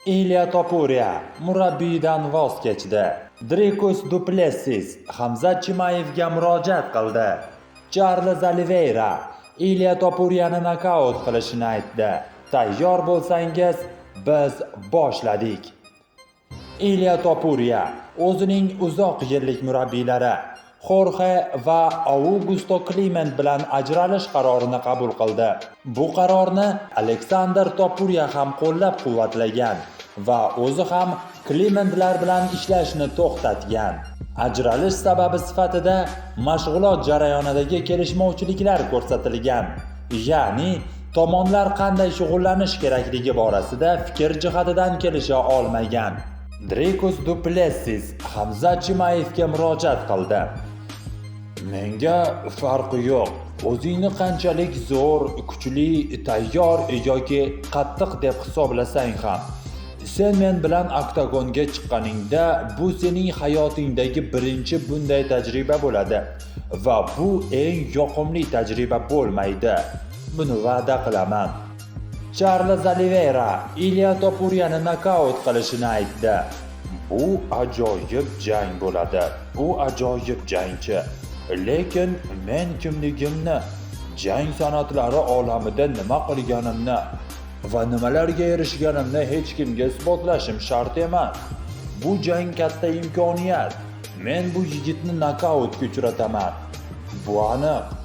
Ilya Topuria murabbiydan voz kechdi. Dricus du Plessis Hamzat Chimayevga murojaat qildi. Charles Oliveira Ilya Topuriani nokaut qilishini aytdi. Tayyor bo'lsangiz, biz boshladik. Ilya Topuria o'zining uzoq yillik murabbiylari Jorge va Augusto Kliment bilan ajralish qarorini qabul qildi. Bu qarorni Aleksandr Topuria ham qo'llab-quvvatlagan va o'zi ham Klimentlar bilan ishlashni to'xtatgan. Ajralish sababi sifatida mashg'ulot jarayonidagi kelishmovchiliklar ko'rsatilgan. Ya'ni tomonlar qanday shug'ullanish kerakligi borasida fikr jihatidan kelisha olmagan. Dricus du Plessis Hamzat Chimayevga murojaat qildi. Menga farqi yo'q. O'zingni qanchalik zo'r, kuchli, tayyor yoki qattiq deb hisoblasang ham, sen men bilan oktagonga chiqqaningda bu sening hayotingdagi birinchi bunday tajriba bo'ladi va bu eng yoqimli tajriba bo'lmaydi. Buni va'da qilaman. Charles Oliveira Ilya Topuriani nokaut qilishini aytdi. Bu ajoyib jang bo'ladi. U ajoyib jangchi. Lekin men kimligimni, jang san'atlari olamida nima qilganimni va nimalarga erishganimni hech kimga isbotlashim shart emas. Bu jang katta imkoniyat. Men bu yigitni nokautga uchrataman. Bu aniq.